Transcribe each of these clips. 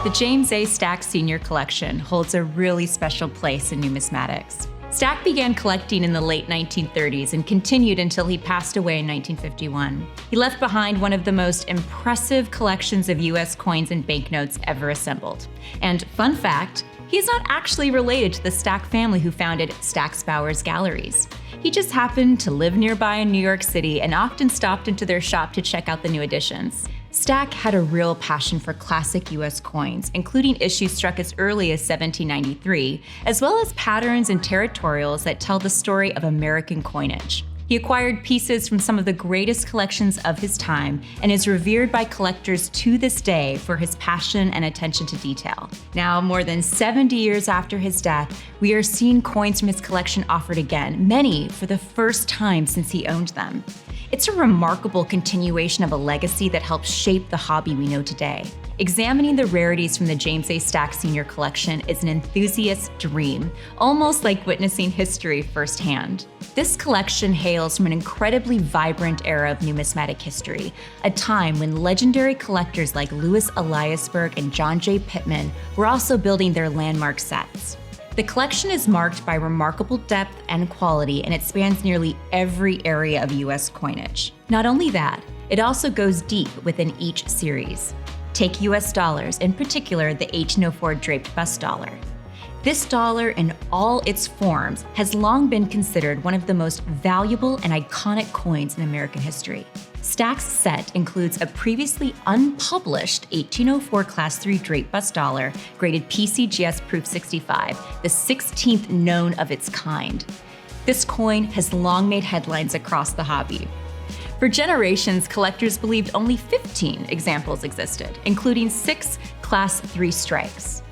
The James A. Stack Sr. collection holds a really special place in numismatics. Stack began collecting in the late 1930s and continued until he passed away in 1951. He left behind one of the most impressive collections of U.S. coins and banknotes ever assembled. And fun fact, he's not actually related to the Stack family who founded Stack's Bowers Galleries. He just happened to live nearby in New York City and often stopped into their shop to check out the new editions. Stack had a real passion for classic U.S. coins, including issues struck as early as 1793, as well as patterns and territorials that tell the story of American coinage. He acquired pieces from some of the greatest collections of his time and is revered by collectors to this day for his passion and attention to detail. Now, more than 70 years after his death, we are seeing coins from his collection offered again, many for the first time since he owned them. It's a remarkable continuation of a legacy that helped shape the hobby we know today. Examining the rarities from the James A. Stack Sr. collection is an enthusiast's dream, almost like witnessing history firsthand. This collection hails from an incredibly vibrant era of numismatic history, a time when legendary collectors like Louis Eliasberg and John J. Pittman were also building their landmark sets. The collection is marked by remarkable depth and quality, and it spans nearly every area of U.S. coinage. Not only that, it also goes deep within each series. Take U.S. dollars, in particular the 1804 Draped bust dollar. This dollar in all its forms has long been considered one of the most valuable and iconic coins in American history. Stack's set includes a previously unpublished 1804 Class III Draped bust dollar, graded PCGS Proof 65, the 16th known of its kind. This coin has long made headlines across the hobby. For generations, collectors believed only 15 examples existed, including 6 Class III strikes.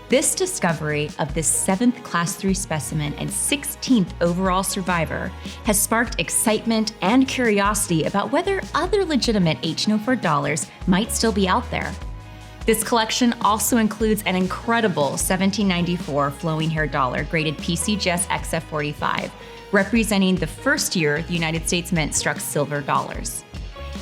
This discovery of this 7th Class III specimen and 16th overall survivor has sparked excitement and curiosity about whether other legitimate 1804 dollars might still be out there. This collection also includes an incredible 1794 flowing hair dollar graded PCGS XF45, representing the first year the United States Mint struck silver dollars.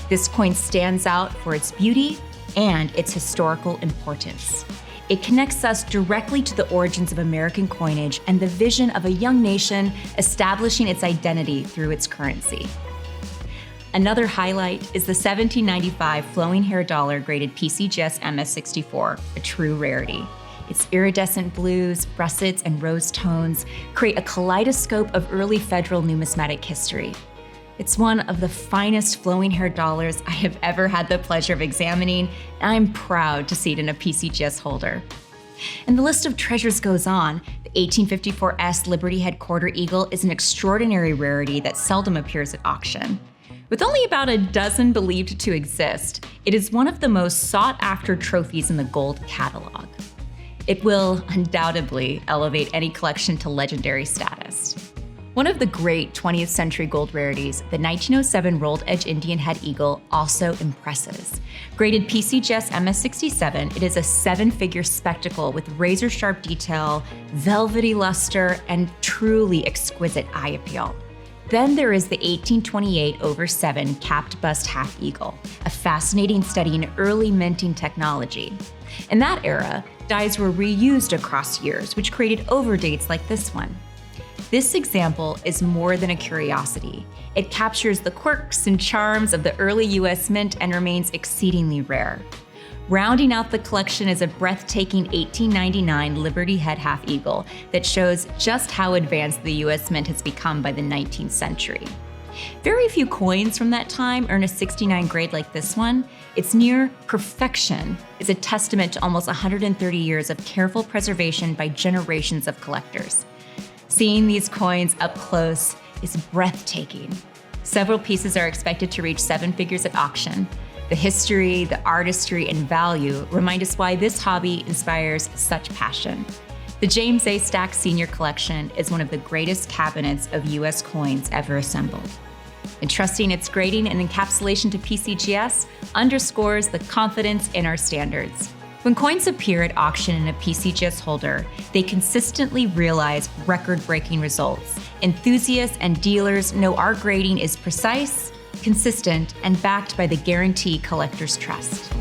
This coin stands out for its beauty and its historical importance. It connects us directly to the origins of American coinage and the vision of a young nation establishing its identity through its currency. Another highlight is the 1795 flowing hair dollar graded PCGS MS64, a true rarity. Its iridescent blues, russets, and rose tones create a kaleidoscope of early federal numismatic history. It's one of the finest flowing hair dollars I have ever had the pleasure of examining, and I'm proud to see it in a PCGS holder. And the list of treasures goes on. The 1854 Liberty Head Quarter Eagle is an extraordinary rarity that seldom appears at auction. With only about a dozen believed to exist, it is one of the most sought-after trophies in the gold catalog. It will undoubtedly elevate any collection to legendary status. One of the great 20th century gold rarities, the 1907 Rolled Edge Indian Head Eagle, also impresses. Graded PCGS MS67, it is a 7-figure spectacle with razor-sharp detail, velvety luster, and truly exquisite eye appeal. Then there is the 1828 over 7 Capped Bust Half Eagle, a fascinating study in early minting technology. In that era, dies were reused across years, which created overdates like this one. This example is more than a curiosity. It captures the quirks and charms of the early U.S. Mint and remains exceedingly rare. Rounding out the collection is a breathtaking 1899 Liberty Head Half Eagle that shows just how advanced the U.S. Mint has become by the 19th century. Very few coins from that time earn a 69 grade like this one. Its near perfection is a testament to almost 130 years of careful preservation by generations of collectors. Seeing these coins up close is breathtaking. Several pieces are expected to reach 7 figures at auction. The history, the artistry, and value remind us why this hobby inspires such passion. The James A. Stack Sr. collection is one of the greatest cabinets of U.S. coins ever assembled. Entrusting its grading and encapsulation to PCGS underscores the confidence in our standards. When coins appear at auction in a PCGS holder, they consistently realize record-breaking results. Enthusiasts and dealers know our grading is precise, consistent, and backed by the guarantee collectors trust.